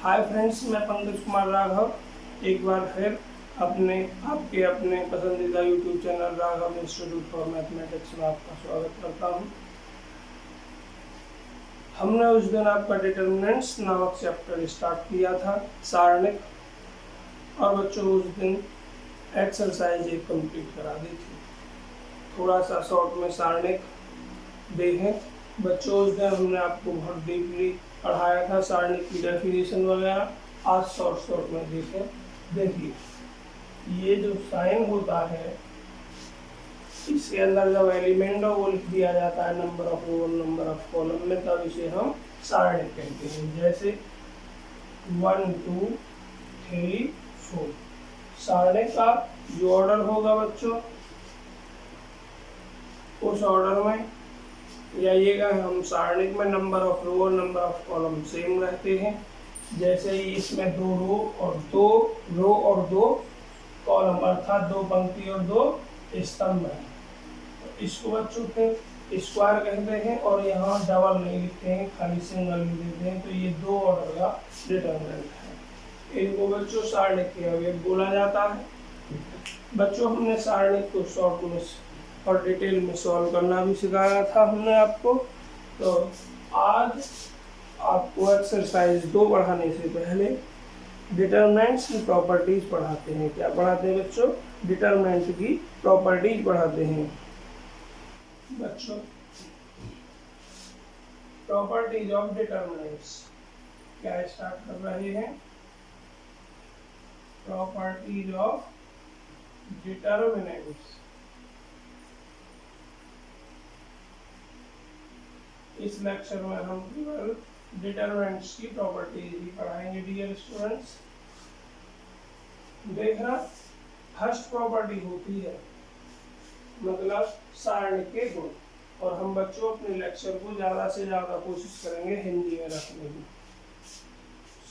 Hi friends, मैं पंकज कुमार राघव एक बार फिर आपके अपने पसंदीदा YouTube channel Raghav institute for mathematics में आपका स्वागत करता हूं। हमने उस दिन आपका डिटर्मिनेंट्स नामक चैप्टर स्टार्ट किया था, सारणिक, और बच्चों उस दिन एक्सरसाइज एक कंप्लीट करा दी थी। थोड़ा सा शॉर्ट में सारणिक देखें बच्चों। उस दिन हमने आपको बहुत डीपली पढ़ाया था सारणिक की डेफिनेशन वगैरह। आज शॉर्ट में देखिए ये जो साइन होता है इसके अंदर जब एलिमेंट हो वो लिख दिया जाता है number of row number of column में, तब इसे हम सारणिक कहते हैं। जैसे 1 2 3 4 सारणिक का जो ऑर्डर होगा बच्चों, उस ऑर्डर में जाइएगा। हम सारणिक में नंबर ऑफ रो और नंबर ऑफ कॉलम सेम रहते हैं। जैसे इसमें 2 रो और 2 कॉलम, अर्थात 2 पंक्ति और 2 स्तंभ है। तो इसको बच्चों के स्क्वायर कहते हैं, और यहाँ डबल नहीं लिखते हैं, खाली सिंगल लिख देते हैं। तो ये 2 ऑर्डर का डिटरमिनेंट है। इनको बच्चों सारणिक के अवयव बोला जाता है। बच्चों हमने सारणिक को शॉर्ट में और डिटेल में सॉल्व करना भी सिखाया था हमने आपको। तो आज आपको एक्सरसाइज 2 पढ़ाने से पहले डिटरमिनेंट्स की प्रॉपर्टीज पढ़ाते हैं। क्या पढ़ाते हैं बच्चों? डिटरमिनेंट की प्रॉपर्टीज पढ़ाते हैं बच्चों। प्रॉपर्टीज ऑफ डिटरमिनेंट्स क्या स्टार्ट कर रहे हैं? Properties of determinants. इस लेक्चर में हम केवल डिटरमिनेंट्स की प्रॉपर्टीज ही पढ़ाएंगे डियर स्टूडेंट्स। देखना, फर्स्ट प्रॉपर्टी होती है मतलब सारणी के गुण, और हम बच्चों अपने लेक्चर को ज़्यादा से ज़्यादा कोशिश करेंगे हिंदी में रखने की।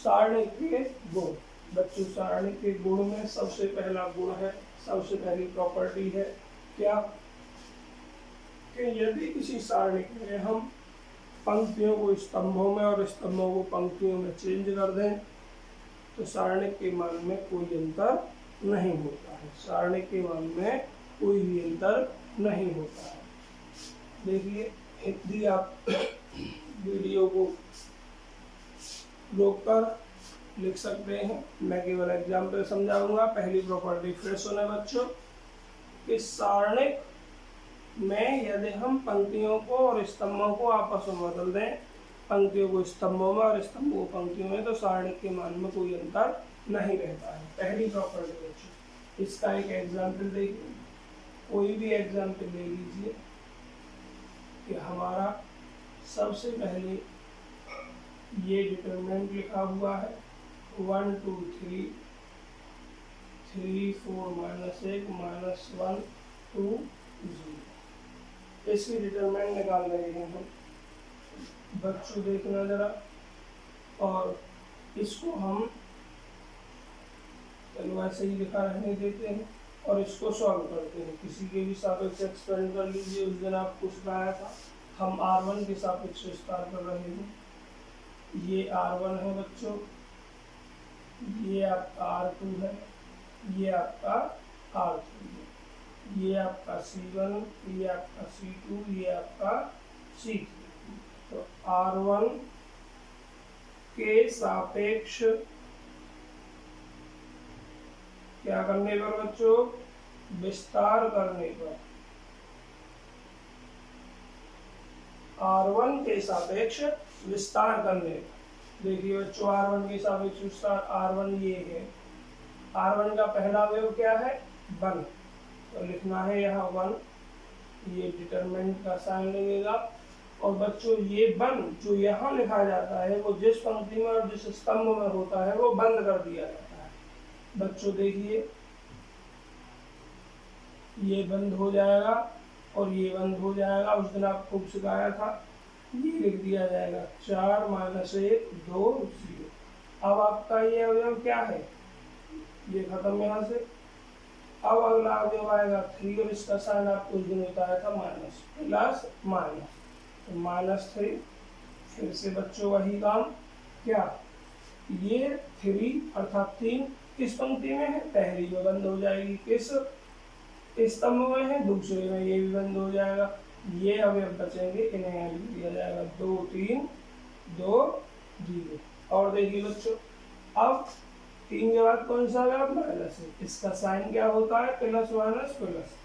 सारणी के गुण बच्चों, सारणी के गुण में सबसे पहला गुण है, सबसे पहली प्रॉपर्टी है क्या कि यदि किसी सारणी में हम पंक्तियों को स्तंभों में और स्तंभों को पंक्तियों में चेंज कर दें तो सारणी के मान में कोई अंतर नहीं होता है। सारणी के मान में कोई भी अंतर नहीं होता है। देखिए हिंदी आप वीडियो को रोककर लिख सकते हैं, मैं केवल एग्जाम्पल समझाऊंगा। पहली प्रॉपर्टी फिर सुने बच्चों कि सारणिक में यदि हम पंक्तियों को और स्तंभों को आपस में बदल दें, पंक्तियों को स्तंभों में और स्तंभों को पंक्तियों में, तो सारणिक के मान में कोई अंतर नहीं रहता है। पहली प्रॉपर्टी बच्चों। इसका एक एग्जाम्पल देखिए, कोई भी एग्जाम्पल ले लीजिए कि हमारा सबसे पहले ये डिटरमिनेंट लिखा हुआ है 1 2 3 3 4 -1 -1 2 0। इसकी डिटरमिनेंट निकाल रहे हैं हम बच्चों, देखना जरा। और इसको हम चलो ऐसे ही लिखा रहने देते हैं और इसको सॉल्व करते हैं। किसी के भी सापेक्ष एक्सपेंड कर लीजिए। उस दिन आपको सिखाया था, हम R1 के सापेक्ष विस्तार कर रहे हैं। ये R1 है बच्चों, ये आपका R2 है, ये आपका R3 है, ये आपका C1, ये आपका C2, ये आपका C3। तो R1 के सापेक्ष क्या करने पर बच्चों? विस्तार करने पर। R1 के सापेक्ष विस्तार करने पर। देखिए बच्चों, R1 के सापेक्ष विस्तार, R1 ये है। R1 का पहला अवयव क्या है? 1, तो लिखना है यहाँ 1। ये डिटरमिनेंट का साइन लगेगा। और बच्चों ये 1 जो यहाँ लिखा जाता है वो जिस पंक्ति में और जिस स्तंभ में होता है वो बंद कर दिया जाता है। बच्चों देखिए ये बंद हो जाएगा और ये बंद हो जाएगा। उस दिन आपको सिखाया था, ये लिख दिया जाएगा 4 -1 2 0। अब आपका ये अवयव क्या है? ये खत्म यहाँ से। अब अगला अवयव आएगा 3 और इसका साइन आपको उस दिन बताया था माइनस, प्लस माइनस, तो -3। फिर से बच्चों वही काम, क्या ये 3 अर्थात 3 किस पंक्ति में है, पहली में बंद हो जाएगी, किस स्तंभ में है, दूसरे में, ये भी बंद हो जाएगा। ये अवयव बचेंगे, इन्हें यहाँ लिख दिया जाएगा 2 3 2 0। और देखिए बच्चों, अब 3 के बाद कौन सा अवयव, माइनस है, इसका साइन क्या होता है, प्लस माइनस प्लस,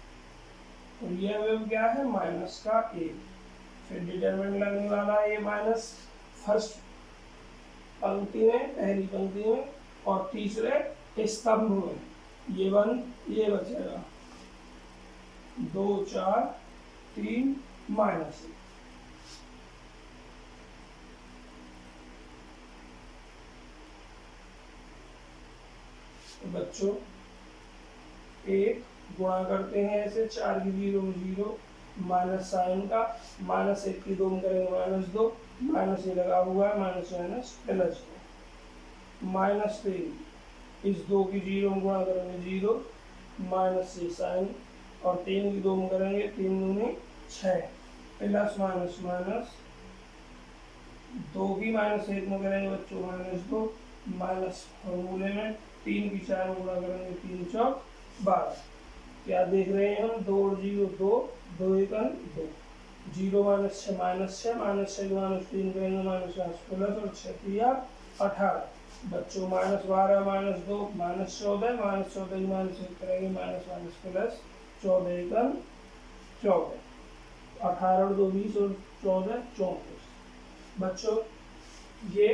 और ये अवयव क्या है, माइनस का 1। फिर डिटरमिनेंट लगने वाला है ये माइनस फर्स्ट पंक्ति में, पहली पंक्ति में, और तीसरे स्तंभ में, ये बंद, ये बचेगा 2 4 3 माइनस 1। तो बच्चों एक गुणा करते हैं ऐसे, 4 की 0 0, माइनस साइन का, माइनस 1 की 2 में करेंगे माइनस 2, माइनस ये लगा हुआ है, माइनस माइनस प्लस 2, माइनस 3, इस 2 की 0 में गुणा करेंगे 0, माइनस से साइन, और 3 की 2 में करेंगे 3 दूनी 6, प्लस माइनस माइनस, 2 की माइनस 1 में करेंगे बच्चों माइनस 2, माइनस फॉर्मूले में 3 की 4 में गुणा करेंगे 3 चौक 12। क्या देख रहे हैं हम, 2 और 0 2, 2 1 2, 0 माइनस 6 माइनस 6, माइनस 6 माइनस 3 करेंगे माइनस प्लस, और 6 3 18। बच्चों माइनस 12 माइनस 2 माइनस 14, माइनस 14 की माइनस 1 करेंगे माइनस माइनस प्लस, 14 1 14, 18 और 2 20 और 14 34। बच्चों ये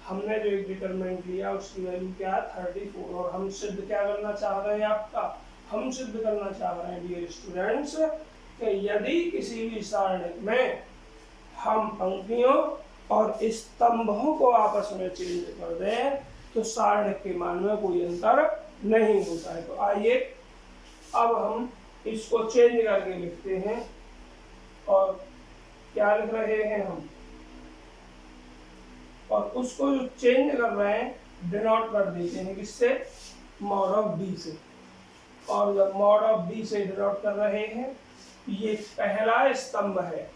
हमने जो एक डिटरमिनेंट लिया उसकी वैल्यू क्या है, 34, और हम सिद्ध क्या करना चाह रहे हैं, आपका हम सिद्ध करना चाह रहे हैं डियर स्टूडेंट्स कि यदि किसी भी सारणिक में हम पंक्तियों और स्तंभों को आपस में चेंज कर दें तो सारणिक के मान में कोई अंतर नहीं होता है। तो आइए अब हम इसको चेंज करके लिखते हैं, और क्या लिख रहे हैं हम, और उसको जो चेंज कर रहे हैं डिनोट कर देते हैं किससे, मॉड ऑफ बी से। और जब मॉड ऑफ बी से डिनोट कर रहे हैं, ये पहला स्तंभ है,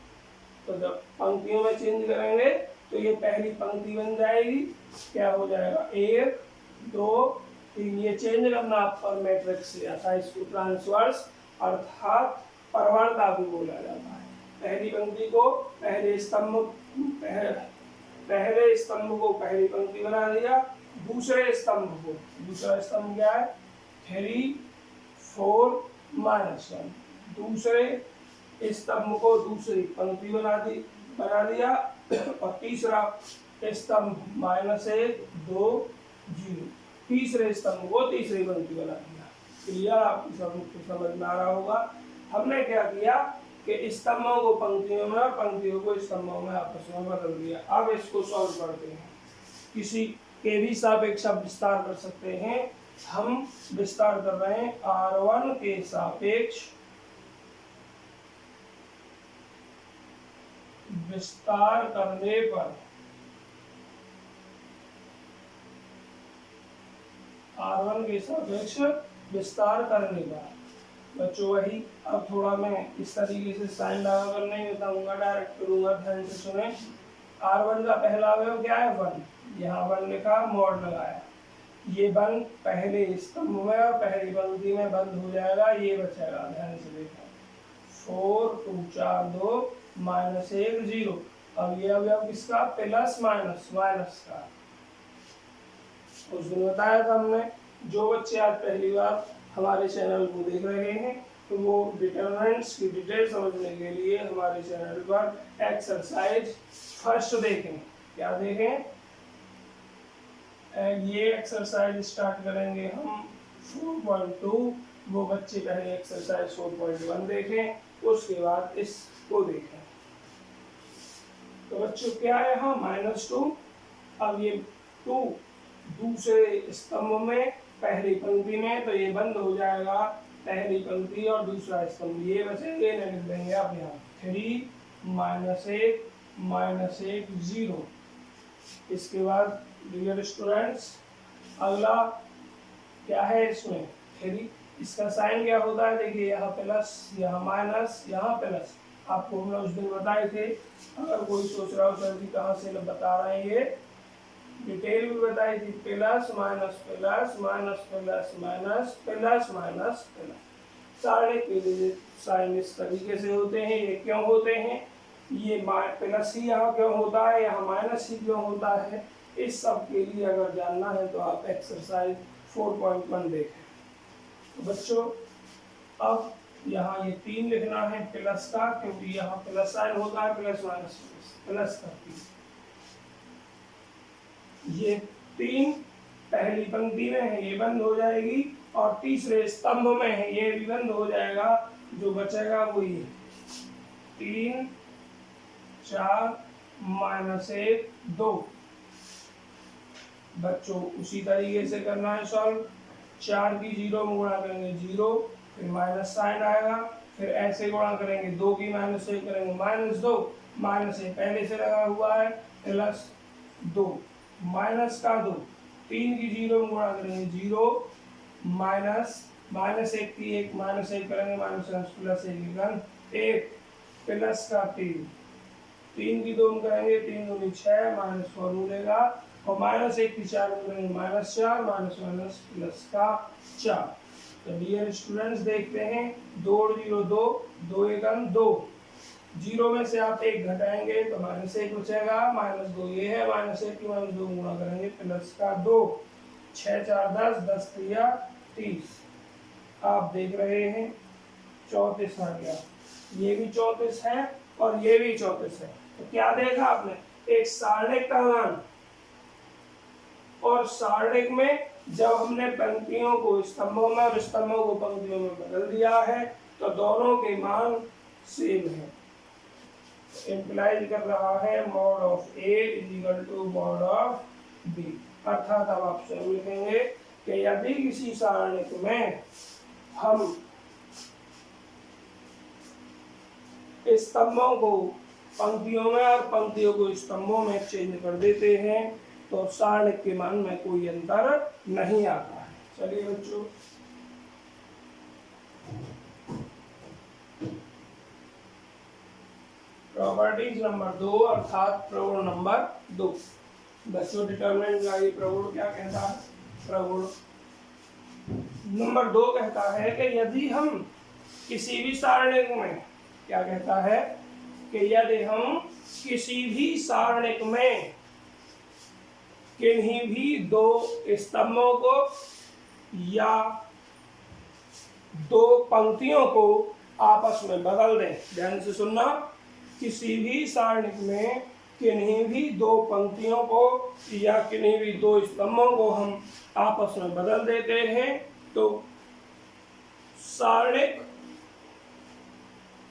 तो जब पंक्तियों में चेंज करेंगे तो ये पहली पंक्ति बन जाएगी, क्या हो जाएगा 1 2 3, ये चेंज करना आपका मैट्रिक्स से आता है, इसको ट्रांसवर्स अर्थात परवर्ता भी बोला जाता है। पहली पंक्ति को पहले स्तंभ को पहली पंक्ति बना दिया, दूसरा स्तंभ क्या है 3 4 -1, दूसरे स्तंभ को दूसरी पंक्ति बना दिया, और तीसरा स्तंभ -1 2 0, तीसरे स्तंभ को तीसरी पंक्ति बना दिया। क्लियर, आपकी समझ में आ रहा होगा। हमने क्या किया कि स्तंभों को पंक्तियों में और पंक्तियों को स्तंभों में आपस में बदल दिया। अब इसको सॉल्व करते हैं, किसी के भी सापेक्ष आप विस्तार कर सकते हैं। हम विस्तार कर रहे हैं R1 के सापेक्ष विस्तार करने पर, R1 के सापेक्ष विस्तार करने पर बच्चों वही, अब थोड़ा मैं इस तरीके से साइन लगा कर नहीं बताऊंगा, डायरेक्ट करूंगा, ध्यान से सुने। R1 का पहला अवयव क्या है 1, यहाँ 1 लिखा, मॉड लगाया, ये 1 पहले स्तंभ में और पहली पंक्ति में बंद हो जाएगा, ये बचेगा, ध्यान से देखो 4 2 4 2 -1 0। अब ये अवयव किसका, प्लस माइनस का। उस दिन बताया था हमने, जो बच्चे आज पहली बार हमारे चैनल को देख रहे हैं तो वो डिटरमिनेंट्स की डिटेल समझने के लिए हमारे चैनल पर एक्सरसाइज फर्स्ट देखें। क्या देखें, ये एक्सरसाइज स्टार्ट करेंगे हम 4.2, वो बच्चे पहले एक्सरसाइज 4.1 देखें, उसके बाद इसको देखें। तो बच्चों क्या है यहाँ -2, अब ये 2 दूसरे स्तंभ में पहली पंक्ति में, तो ये बंद हो जाएगा, पहली पंक्ति और दूसरा स्तंभ ये बचेंगे, लिख देंगे आप यहाँ 3 -1 0। इसके बाद डियर स्टूडेंट्स अगला क्या है, इसमें 3, इसका साइन क्या होता है, देखिए यहाँ प्लस, यहाँ माइनस, यहाँ प्लस। आपको हमने उस दिन बताए थे, अगर कोई सोच रहा हो सर जी कहाँ से बता रहे हैं डिटेल भी बताई थी, plus minus plus minus plus minus plus minus plus. सारे के लिए साइन इस तरीके से होते हैं। ये क्यों होते हैं, ये प्लस ही यहाँ क्यों होता है, यहाँ माइनस ही क्यों होता है, इस सब के लिए अगर जानना है तो आप एक्सरसाइज 4.1 देखें। तो बच्चों अब यहाँ ये 3 लिखना है प्लस का, क्योंकि यहाँ प्लस साइन होता है, प्लस माइनस प्लस का 3। ये 3 पहली पंक्ति में है, ये बंद हो जाएगी, और तीसरे स्तंभ में है, ये भी बंद हो जाएगा। जो बचेगा वो ये 3 4 माइनस 1 2। बच्चों उसी तरीके से करना है सॉल्व। 4 की 0 में गुणा करेंगे 0, फिर माइनस साइन आएगा, फिर ऐसे गुणा करेंगे 2 की माइनस से करेंगे -2, माइनस ए पहले से लगा हुआ है प्लस 2 माइनस का 2, 3 की 0 में गुणा करेंगे 0, माइनस -1 की 1 -1 करेंगे माइनस प्लस 1 प्लस का 3 की 2 में करेंगे 3 दूनी 6 -4 मिलेगा, और -1 की 4 में करेंगे -4 माइनस प्लस का 4। तो डियर स्टूडेंट्स देखते हैं 2 0 2 2 1 2, 0 में से आप 1 घटाएंगे तो -1 बचेगा, -2 ये है, -1 की -2 गुणा करेंगे प्लस का 2, 6 4 10 10 3 30। आप देख रहे हैं 34 आ गया, ये भी 34 है और ये भी 34 है। तो क्या देखा आपने, एक सारणिक का मान, और सारणिक में जब हमने पंक्तियों को स्तंभों में और स्तंभों को पंक्तियों में बदल दिया है तो दोनों के मान सेम है। इम्प्लाइज कर रहा है mod of A is equal to mod of B. अर्थात अब आप स्वयं लिखेंगे कि यदि किसी सारणिक में हम स्तंभों को पंक्तियों में और पंक्तियों को स्तंभों में चेंज कर देते हैं तो सारणिक के मान में कोई अंतर नहीं आता है। चलिए बच्चों प्रॉपर्टीज नंबर 2 अर्थात प्रगुण नंबर 2। बच्चों डिटरमिनेंट का ये प्रगुण क्या कहता है, प्रगुण नंबर 2 कहता है कि यदि हम किसी भी सारणिक में, क्या कहता है कि यदि हम किसी भी सारणिक में किन्हीं भी 2 स्तंभों को या 2 पंक्तियों को आपस में बदल दें, ध्यान से सुनना, किसी भी सारणिक में किन्हीं भी 2 पंक्तियों को या किन्हीं भी 2 स्तंभों को हम आपस में बदल देते हैं तो सारणिक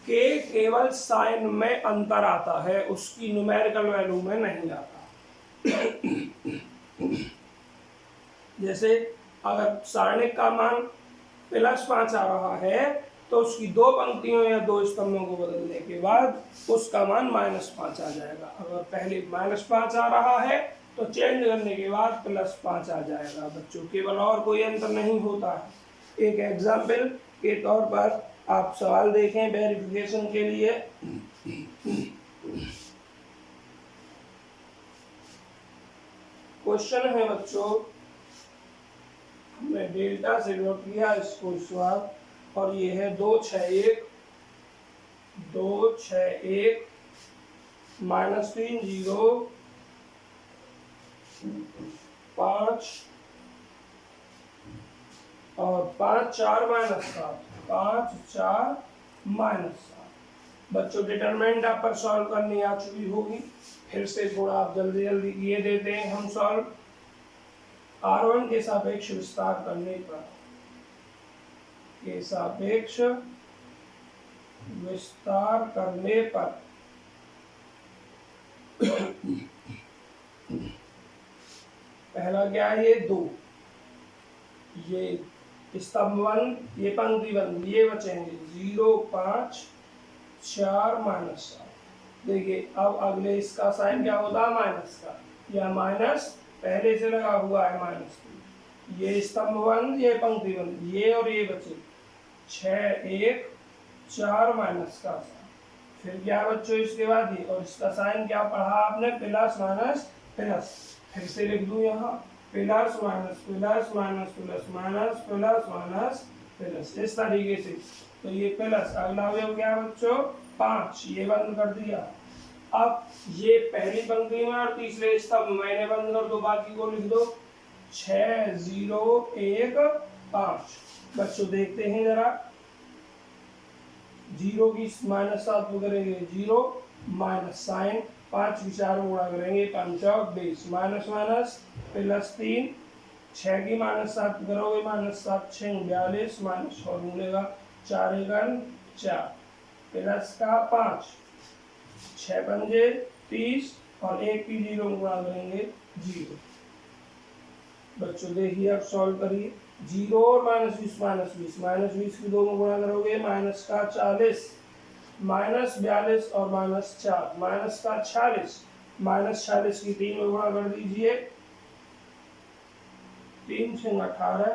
के केवल साइन में अंतर आता है, उसकी न्यूमेरिकल वैल्यू में नहीं आता। जैसे अगर सारणिक का मान +5 आ रहा है तो उसकी 2 पंक्तियों या 2 स्तंभों को बदलने के बाद उसका मान -5 आ जाएगा। अगर पहले -5 आ रहा है तो चेंज करने के बाद +5 आ जाएगा। बच्चों केवल और कोई अंतर नहीं होता है। एक एग्जाम्पल के तौर पर आप सवाल देखें वेरिफिकेशन के लिए। क्वेश्चन है बच्चों, हमने डेल्टा से नोट किया इसको सवाल, और ये है 2 6 1 -3 0 5 और 5 4 -7 5 4 -7। बच्चों डिटरमिनेंट आप पर सॉल्व करनी आ चुकी होगी, फिर से थोड़ा आप जल्दी जल्दी ये देते हैं हम सॉल्व। R1 के सापेक्ष विस्तार करने पर, के सापेक्ष विस्तार करने पर पहला क्या है, ये 2, ये स्तंभ 1, ये पंक्ति 1, ये बचेंगे 0 5 4 -7। देखिए अब अगले इसका साइन क्या होता है, माइनस का, या माइनस पहले से लगा हुआ है -2। ये स्तंभ 1, ये पंक्ति 1, ये और ये बचे 6 1 4 माइनस का साइन। फिर क्या बच्चों इसके बाद ये, और इसका साइन क्या पढ़ा आपने, प्लस माइनस प्लस। फिर से लिख दूं यहाँ plus minus plus minus plus minus plus minus plus, इस तरीके से। तो ये प्लस, अगला अवयव क्या है बच्चों 5, ये बंद कर दिया। अब ये पहली पंक्ति में और तीसरे स्तंभ मैंने बंद कर दो, बाकी को लिख दो 6 0 1 5। बच्चों देखते हैं जरा, 0 की -7 को करेंगे 0 माइनस साइन 5 विचार गुणा करेंगे 5 चौक 20 माइनस माइनस प्लस 3, 6 की -7 करोगे -7 6 42 माइनस और मिलेगा 4 एकन 4 प्लस का 5 6 पंजे 30 और 1 की 0 गुणा करेंगे 0। बच्चों देखिए अब सॉल्व करिए, 0 और -20 की 2 में गुणा करोगे माइनस का 40 माइनस 42 और -4 माइनस का 46 -46 की 3 में गुणा कर दीजिए 3 6 18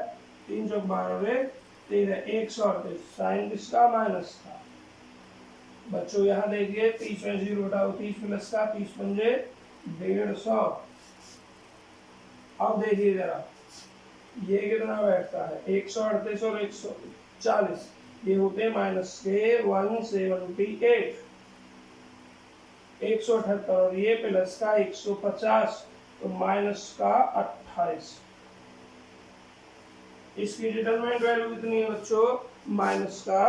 3 चौक 12 13 138 साइन किसका माइनस का। बच्चों यहाँ देखिए 30 में 0 हटाओ 30 प्लस का 30 पंजे 150। अब देखिए जरा ये कितना बैठता है 138 और 140, ये होते हैं माइनस के 178 178 और ये प्लस का 150 तो माइनस का 28। इसकी डिटरमिनेंट वैल्यू कितनी है बच्चों माइनस का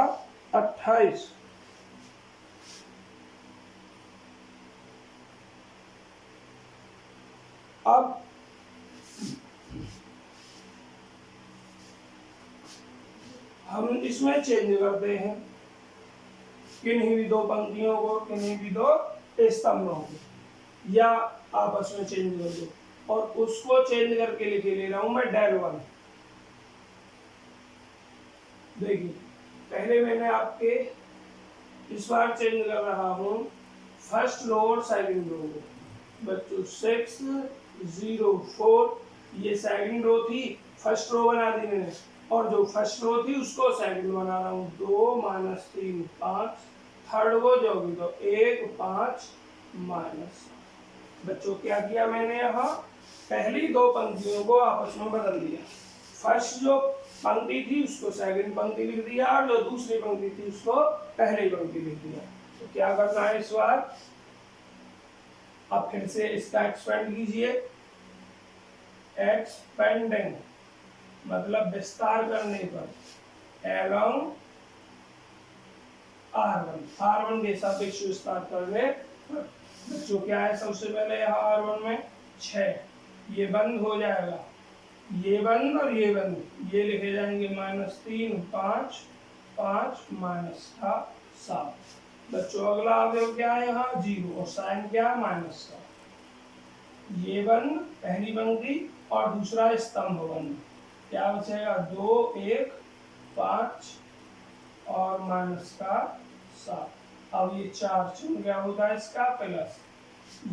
28। अब हम इसमें चेंज करते हैं किन्हीं भी 2 पंक्तियों को, किन्हीं भी 2 स्तंभों को, या आपस में चेंज कर दो और उसको चेंज करके लिखे ले रहा हूं मैं डेल 1। देखिए पहले मैंने आपके इस बार चेंज कर रहा हूं फर्स्ट रो और सेकंड रो को। बच्चों 6 0 4 ये सेकंड रो थी, फर्स्ट रो बना दी मैंने, और जो फर्स्ट रो थी उसको सेकंड बना रहा हूँ 2 -3 5, थर्ड को जोगी तो 1 5 माइनस। बच्चों क्या किया मैंने यहाँ पहली 2 पंक्तियों को आपस में बदल दिया, फर्स्ट जो पंक्ति थी उसको सेकंड पंक्ति लिख दिया और जो दूसरी पंक्ति थी उसको पहली पंक्ति लिख दिया। तो क्या करना है इस बार, अब फिर से इसका एक्सपेंड कीजिए, एक्सपेंडिंग मतलब विस्तार करने पर एलोंग R1 के सापेक्ष विस्तार करने पर। बच्चों क्या है सबसे पहले यहाँ R1 में 6, ये बंद हो जाएगा, ये बंद और ये बंद, ये लिखे जाएंगे -3 5 5 माइनस का 7। बच्चों अगला अवयव क्या है यहाँ 0 और साइन क्या है माइनस का, ये बंद पहली पंक्ति और दूसरा स्तंभ बंद, क्या बचेगा 2 1 5 और माइनस का 7। अब ये 4 चिन्ह क्या होता है इसका प्लस,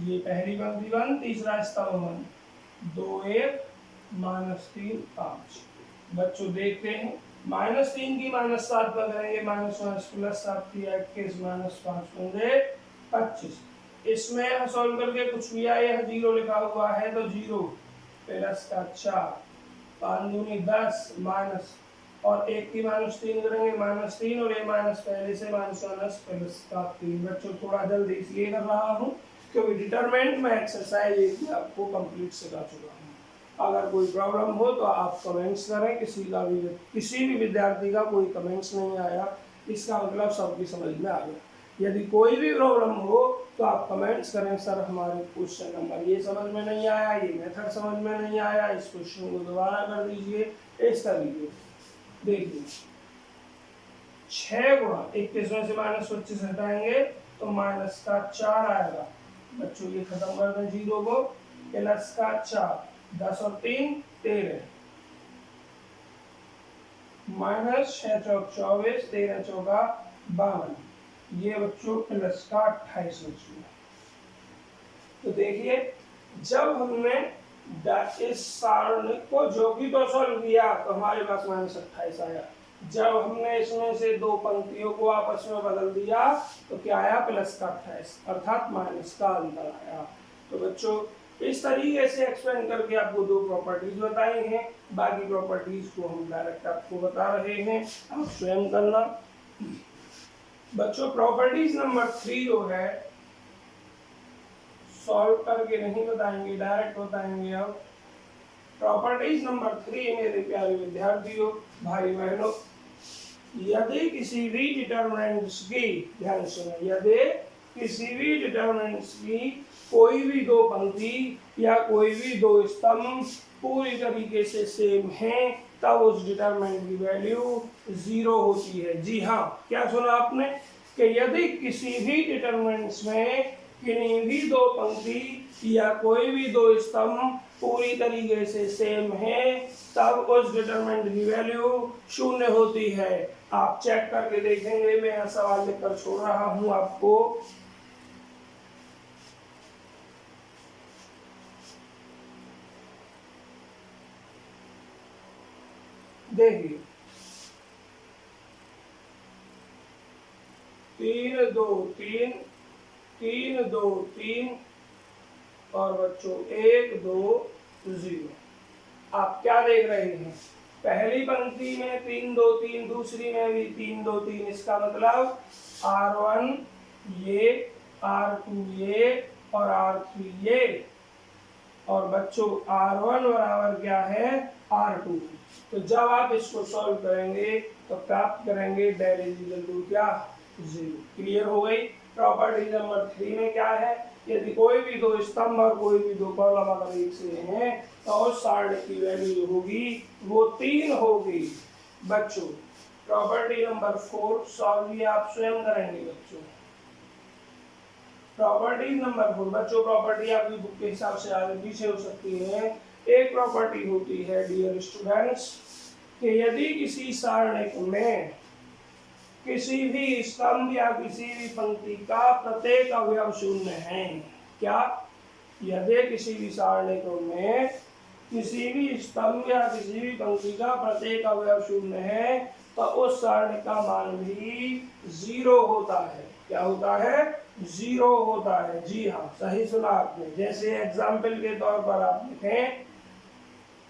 ये पहली पंक्ति बंद तीसरा स्तंभ बंद 2 1 -3 5। बच्चों देखते हैं -3 की -7 पर करेंगे माइनस प्लस 7 की 21 -5 होंगे 25। इसमें सॉल्व करके कुछ भी आए 0 लिखा हुआ है तो 0 प्लस का 4 5 दूनी 10 माइनस और 1 की -3 करेंगे -3 और ये माइनस पहले से माइनस प्लस का 3। बच्चों थोड़ा जल्दी इसलिए कर रहा हूँ क्योंकि डिटरमिनेंट में एक्सरसाइज आपको कंप्लीट सिखा चुका हूँ। अगर कोई प्रॉब्लम हो तो आप कमेंट्स करें, किसी भी विद्यार्थी का कोई कमेंट्स नहीं आया इसका मतलब सबकी समझ में आ गया। यदि कोई भी प्रॉब्लम हो तो आप कमेंट्स करें सर हमारे क्वेश्चन नंबर ये समझ में नहीं आया, ये मेथड समझ में नहीं आया, इस क्वेश्चन को दोबारा कर दीजिए, इस तरीके से। देखिए 6 गुणा 21 में से -25 हटाएंगे तो माइनस का 4 आएगा। बच्चों ये खत्म कर दें 0 को, प्लस का 4 10 और 3 13 माइनस 6 चौक 24 13 चौका 52, ये बच्चों प्लस का 28 बच्चों। तो देखिए जब हमने इस सारणिक को जो भी तो सॉल्व किया तो हमारे पास -28 आया। जब हमने इसमें से 2 पंक्तियों को आपस में बदल दिया तो क्या आया प्लस का 28 अर्थात माइनस का अंतर आया। तो बच्चों इस तरीके से एक्सप्लेन करके आपको दो प्रॉपर्टीज बताई हैं, बाकी प्रॉपर्टीज को हम डायरेक्ट आपको बता रहे हैं, आप स्वयं करना। बच्चों प्रॉपर्टीज नंबर 3 जो है सॉल्व करके नहीं बताएंगे, डायरेक्ट बताएंगे। अब प्रॉपर्टीज नंबर 3 मेरे प्यारे विद्यार्थियों, भाई बहनों, यदि किसी भी डिटरमिनेंट्स की, ध्यान सुनो, यदि किसी भी डिटरमिनेंट्स की कोई भी दो पंक्ति या कोई भी दो स्तंभ पूरी तरीके से सेम हैं, तब उस डिटरमिनेंट की वैल्यू 0 होती है। जी हाँ, क्या सुना आपने कि यदि किसी भी डिटरमिनेंट्स में किन्हीं भी दो पंक्ति या कोई भी दो स्तंभ पूरी तरीके से सेम है, तब उस डिटरमिनेंट की वैल्यू 0 होती है। आप चेक करके देखेंगे, मैं यहाँ सवाल लिखकर छोड़ रहा हूं आपको। देखिए 3 2 3 3 2 3 और बच्चों 1 2 0। आप क्या देख रहे हैं, पहली पंक्ति में 3 2 3, दूसरी में भी 3 2 3, इसका मतलब R1 ये, R2 ये और R3 ये, और बच्चों R1 बराबर क्या है, R2। तो जब आप इसको सॉल्व करेंगे तो प्राप्त करेंगे डेल इज इक्वल टू क्या, 0। क्लियर हो गई। प्रॉपर्टी नंबर 3 में क्या है, यदि कोई भी दो स्तंभ और कोई भी दो कॉलम अगर एक से हैं तो उस सारणी की वैल्यू जो होगी वो 3 होगी। बच्चों प्रॉपर्टी नंबर 4 सॉल्व भी आप स्वयं करेंगे। बच्चों प्रॉपर्टी नंबर 4, बच्चों प्रॉपर्टी आपकी बुक के हिसाब से आगे पीछे हो सकती है। एक प्रॉपर्टी होती है डियर स्टूडेंट्स कि यदि किसी सारणिक में किसी भी स्तंभ या किसी भी पंक्ति का प्रत्येक अवयव शून्य है, क्या, यदि किसी भी सारणिक में किसी भी स्तंभ या किसी भी पंक्ति का प्रत्येक अवयव शून्य है तो उस सारणी का मान भी 0 होता है। क्या होता है, 0 होता है। जी हाँ, सही सुना आपने। जैसे एग्जाम्पल के तौर पर आप लिखें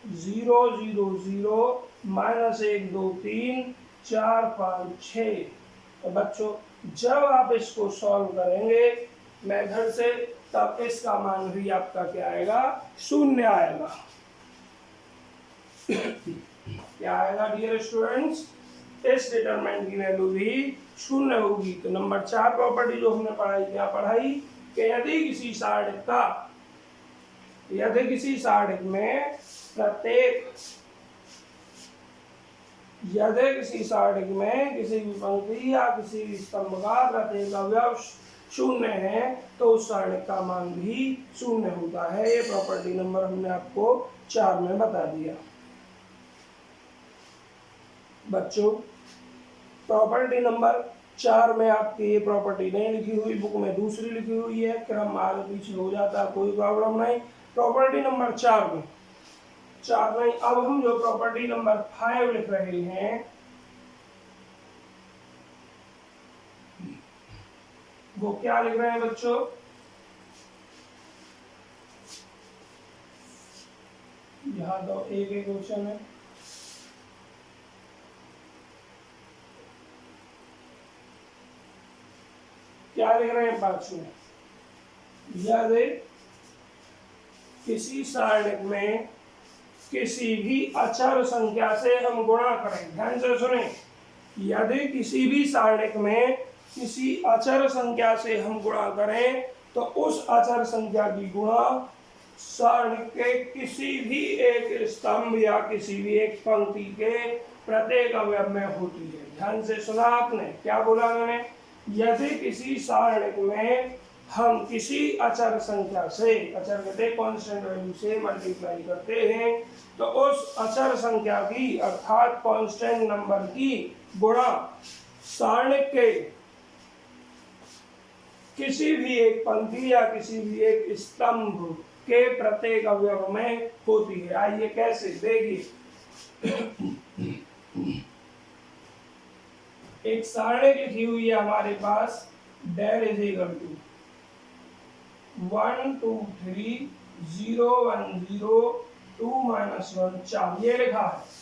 0 0 0 -1 2 3 4 5 6। तो बच्चों जब आप इसको सॉल्व करेंगे मेथड से, तब इसका मान भी आपका क्या आएगा, 0 आएगा। क्या आएगा डियर स्टूडेंट्स, इस डिटरमिनेंट की वैल्यू भी 0 होगी। तो नंबर 4 प्रॉपर्टी जो हमने पढ़ाई, क्या पढ़ाई कि यदि किसी सारणिक में किसी भी पंक्ति या किसी भी स्तंभ का प्रत्येक अवयव 0 है तो उस सारणिक का मान भी 0 होता है। ये प्रॉपर्टी नंबर हमने आपको 4 में बता दिया। बच्चों प्रॉपर्टी नंबर 4 में आपकी ये प्रॉपर्टी नहीं लिखी हुई, बुक में दूसरी लिखी हुई है, क्रम आगे पीछे हो जाता है, कोई प्रॉब्लम नहीं। प्रॉपर्टी नंबर 4 में अब हम जो प्रॉपर्टी नंबर 5 लिख रहे हैं, वो क्या लिख रहे हैं बच्चों, यहाँ तो एक एक क्वेश्चन है। क्या लिख रहे हैं 5 में, यदि किसी सारणिक में किसी भी अचर संख्या से हम गुणा करें, ध्यान से सुने, यदि किसी भी सारणिक में किसी अचर संख्या से हम गुणा करें तो उस अचर संख्या की गुणा सारणिक के किसी भी एक स्तंभ या किसी भी एक पंक्ति के प्रत्येक अवयव में होती है। ध्यान से सुना आपने, क्या बोला मैंने, यदि किसी सारणिक में हम किसी अचर संख्या से, अचर कहते हैं कांस्टेंट वैल्यू से, मल्टीप्लाई करते हैं तो उस अचर संख्या की अर्थात कांस्टेंट नंबर की गुणा सारणिक के किसी भी एक पंक्ति या किसी भी एक स्तंभ के प्रत्येक अवयव में होती है। आइए कैसे देखिए, एक सारणिक लिखी हुई है हमारे पास, डेल इज इक्वल टू 1 2 3 0 1 0 2 -1 4 ये लिखा है।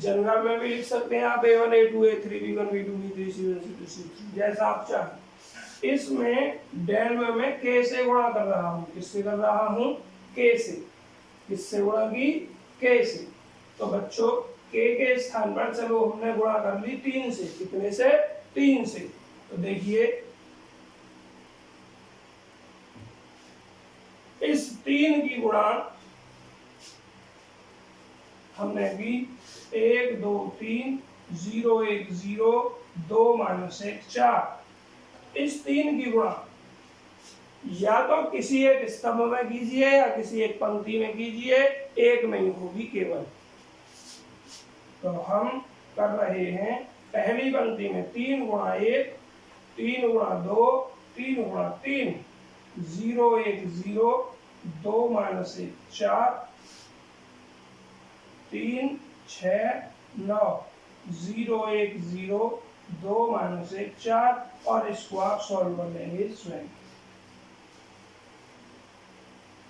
जनरल में भी लिख सकते हैं आप A1 A2 A3 B1 B2 B3 C1 C2 C3 जैसा आप चाहें। इसमें डेल में मैं K से गुणा कर रहा हूँ। किससे कर रहा हूँ? K से। किससे गुणा की? K से। तो बच्चों K के स्थान पर चलो हमने गुणा कर ली 3 से। कितने से? 3 से। तो देखिए इस 3 की गुणा हमने की 1 2 3 0 1 0 2 -1 4। इस 3 की गुणा या तो किसी एक स्तंभ में कीजिए या किसी एक पंक्ति में कीजिए, एक में ही होगी केवल। तो हम कर रहे हैं पहली पंक्ति में 3 गुणा 1 3 गुणा 2 3 गुणा 3 0 1 0 2 -1 4 3 6 9 0 1 0 2 -1 4 और इसको आप सॉल्व कर लेंगे स्वयं।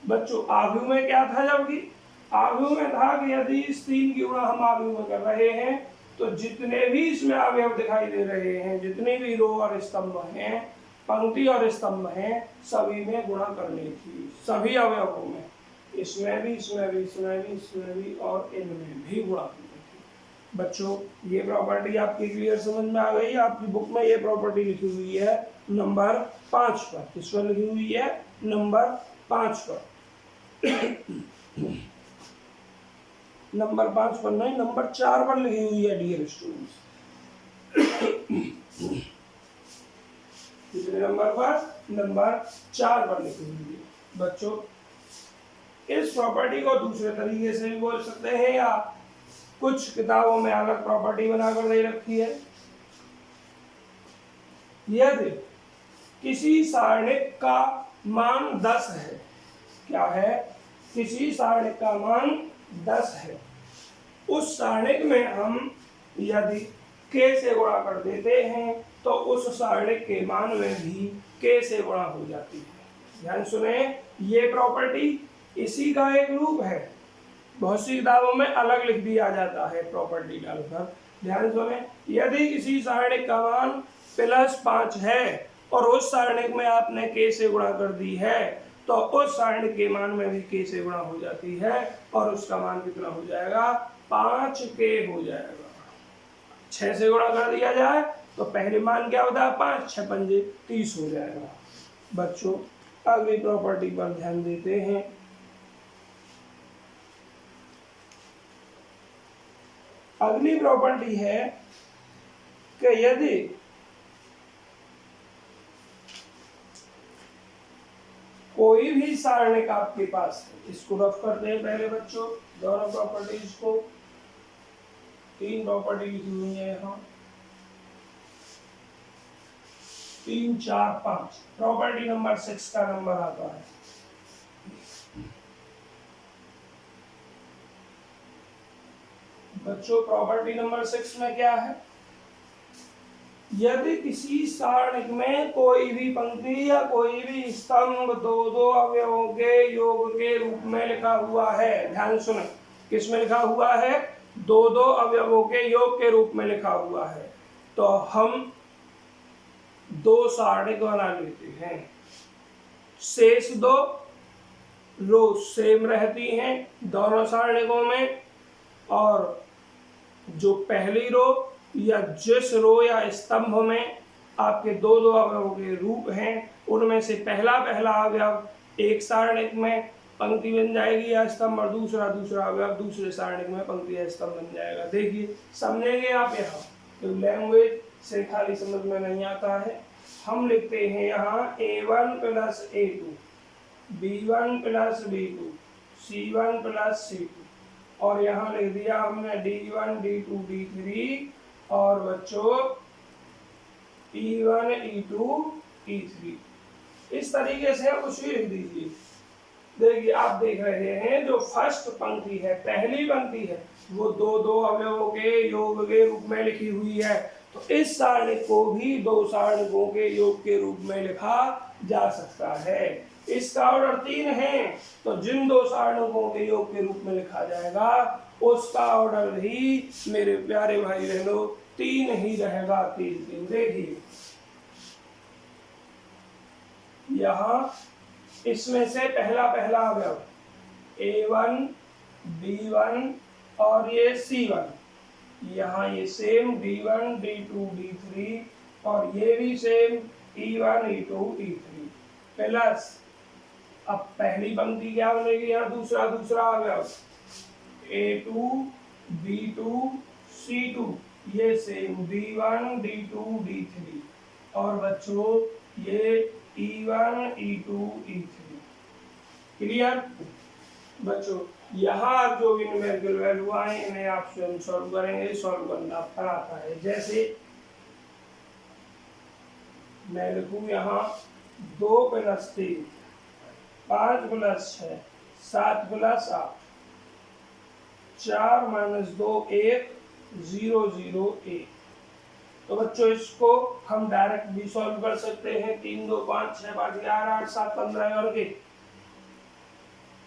बच्चों आगू में क्या था? जबकि आगू में था कि यदि इस 3 की गुणा हम आगू में कर रहे हैं तो जितने भी इसमें अवयव दिखाई दे रहे हैं, जितने भी रो और स्तंभ हैं, पंक्ति और स्तंभ हैं, सभी में गुणा करनी थी, सभी अवयवों में। इसमें भी इसमें भी इसमें भी इसमें भी और इनमें भी गुणा करनी थी। बच्चों ये प्रॉपर्टी आपकी क्लियर समझ में आ गई? आपकी बुक में ये प्रॉपर्टी लिखी हुई है नंबर 5 पर। किस पर लिखी हुई है? नंबर 5 पर। नंबर 5 पर नहीं, नंबर 4 पर लिखी हुई है डियर स्टूडेंट्स। कितने नंबर पर? नंबर 4 पर लिखी हुई है। बच्चों इस प्रॉपर्टी को दूसरे तरीके से भी बोल सकते हैं या कुछ किताबों में अलग प्रॉपर्टी बनाकर दे रखी है। यदि किसी सारणिक का मान 10 है, क्या है? किसी सारणिक का मान 10 है, उस सारणिक में हम यदि K से गुणा कर देते हैं तो उस सारणिक के मान में भी K से गुणा हो जाती है। ध्यान सुने, ये प्रॉपर्टी इसी का एक रूप है। बहुत सी किताबों में अलग लिख दिया जाता है प्रॉपर्टी डालकर। ध्यान सुने, यदि किसी सारणिक का मान +5 है और उस सारणिक में आपने K से गुणा कर दी है तो उस सारणिक के मान में भी K से गुणा हो जाती है और उसका मान कितना हो जाएगा? 5K हो जाएगा। 6 से गुणा कर दिया जाए तो पहले मान क्या होता है? 5 6 पंजे 30 हो जाएगा। बच्चों अगली प्रॉपर्टी पर ध्यान देते हैं। अगली प्रॉपर्टी है कि यदि कोई भी सारणिक आपके पास है, इसको रफ करते हैं पहले बच्चों दोनों प्रॉपर्टीज को। 3 प्रॉपर्टी लिखी हुई है यहाँ, 3 4 5। प्रॉपर्टी नंबर 6 का नंबर आता है। बच्चों प्रॉपर्टी नंबर 6 में क्या है? यदि किसी सारणिक में कोई भी पंक्ति या कोई भी स्तंभ 2-2 अवयवों के योग के रूप में लिखा हुआ है। ध्यान सुने, किस में लिखा हुआ है? 2-2 अवयवों के योग के रूप में लिखा हुआ है। तो हम 2 सारणिक बना लेते हैं। शेष 2 रो सेम रहती हैं दोनों सारणिकों में, और जो पहली रो या जिस रो या स्तंभ में आपके 2-2 अवयवों के रूप हैं उनमें से पहला अवयव एक सारणिक में पंक्ति बन जाएगी या स्तंभ, और दूसरा अवयव दूसरे सारणिक में पंक्ति या स्तंभ बन जाएगा। देखिए समझेंगे आप यहाँ, तो लैंग्वेज से खाली समझ में नहीं आता है। हम लिखते हैं यहाँ A1 + A2 B1 + B2 C1 + C2 और यहाँ लिख दिया हमने D1 D2 D3 और बच्चों E1 E2 E3। इस तरीके से आप कुछ भी लिख दीजिए। देखिए आप देख रहे हैं जो फर्स्ट पंक्ति है, पहली पंक्ति है, वो 2-2 अवयवों के योग के रूप में लिखी हुई है। तो इस सारणिक को भी 2 सारणिकों के योग के रूप में लिखा जा सकता है। इसका ऑर्डर 3 है, तो जिन दो सारणिकों के योग के रूप में लिखा जाएगा उसका ऑर्डर भी मेरे प्यारे भाई बहनों 3 ही रहेगा। 3 3 देखिए यहाँ इसमें से पहला अवयव A1 B1 और ये C1, यहाँ ये सेम D1 D2 D3 और ये भी same E1 E2 E3 plus अब पहली पंक्ति क्या बनेगी, यहाँ दूसरा अवयव A2 B2 C2 ये सेम D1 D2 D3 और बच्चों ये E1 E2 E3। क्लियर बच्चों, यहाँ जो भी न्यूमेरिकल वैल्यू आए इन्हें आप स्वयं सॉल्व करेंगे। सॉल्व करना आपका आता है। जैसे मैं लिखूँ यहाँ 2 + 3 5 + 6 7 + 8 4 - 2 1 0 0 1। तो बच्चों इसको हम डायरेक्ट भी सॉल्व कर सकते हैं। 3 2 5 6 5 11 8 7 15 करके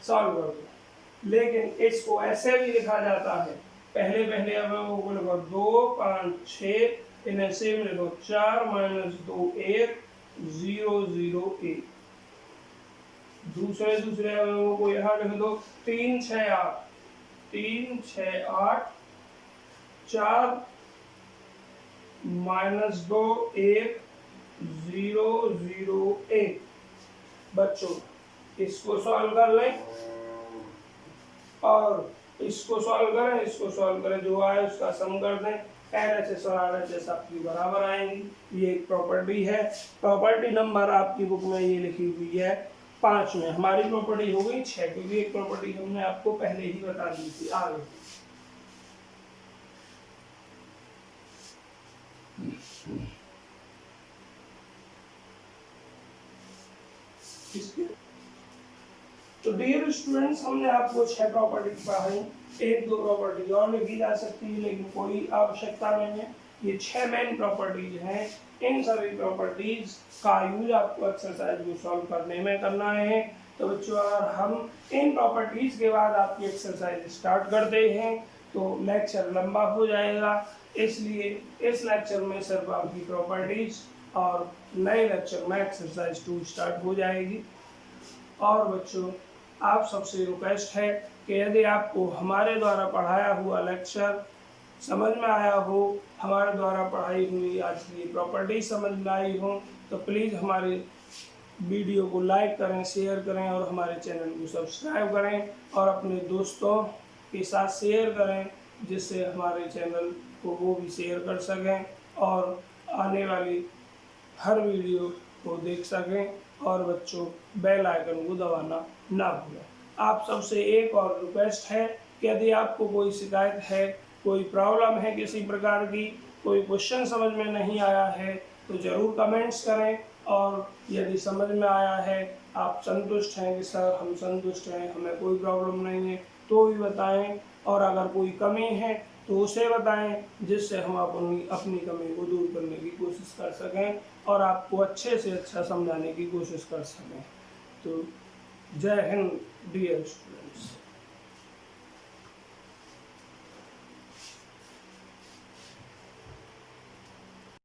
सॉल्व कर दो, लेकिन इसको ऐसे भी लिखा जाता है। पहले अवयवों को लिखो 2 5 6 इन्हें सेम लिखो 4 - 2 1 0 0 1। दूसरे अवयवों को यहाँ लिख दो 3 6 8 3 6 8 4 - 2 1 0 0 1। बच्चों इसको सॉल्व कर लें और इसको सॉल्व करें, जो आए उसका सम कर दें। LHS और RHS आपकी बराबर आएंगी। ये एक प्रॉपर्टी है। प्रॉपर्टी नंबर आपकी बुक में ये लिखी हुई है 5 में। हमारी प्रॉपर्टी हो गई 6, क्योंकि एक प्रॉपर्टी हमने आपको पहले ही बता दी थी। आगे तो डियर स्टूडेंट्स, हमने आपको 6 प्रॉपर्टी पढ़ाई। 1 2 प्रॉपर्टी और लिखी जा सकती है, लेकिन कोई आवश्यकता नहीं है। ये 6 मेन प्रॉपर्टीज हैं। इन सभी प्रॉपर्टीज का यूज आपको एक्सरसाइज को सॉल्व करने में करना है। तो बच्चों, अगर हम इन प्रॉपर्टीज के बाद आपकी एक्सरसाइज स्टार्ट करते हैं तो लेक्चर लंबा हो जाएगा। इसलिए इस लेक्चर में सिर्फ आपकी प्रॉपर्टीज और नए लेक्चर में एक्सरसाइज 2 स्टार्ट हो जाएगी। और बच्चों, आप सबसे रिक्वेस्ट है कि यदि आपको हमारे द्वारा पढ़ाया हुआ लेक्चर समझ में आया हो, हमारे द्वारा पढ़ाई हुई आज की प्रॉपर्टी समझ में आई हो, तो प्लीज़ हमारे वीडियो को लाइक करें, शेयर करें और हमारे चैनल को सब्सक्राइब करें और अपने दोस्तों के साथ शेयर करें, जिससे हमारे चैनल को वो भी शेयर कर सकें और आने वाली हर वीडियो को देख सकें। और बच्चों, बेल आइकन को दबाना ना भूलें। आप सबसे एक और रिक्वेस्ट है कि यदि आपको कोई शिकायत है, कोई प्रॉब्लम है किसी प्रकार की, कोई क्वेश्चन समझ में नहीं आया है, तो ज़रूर कमेंट्स करें। और यदि समझ में आया है, आप संतुष्ट हैं कि सर हम संतुष्ट हैं, हमें कोई प्रॉब्लम नहीं है, तो भी बताएं। और अगर कोई कमी है तो उसे बताएं, जिससे हम अपनी कमी को दूर करने की कोशिश कर सकें और आपको अच्छे से अच्छा समझाने की कोशिश कर सकें। तो जय हिंद डियर स्टूडेंट।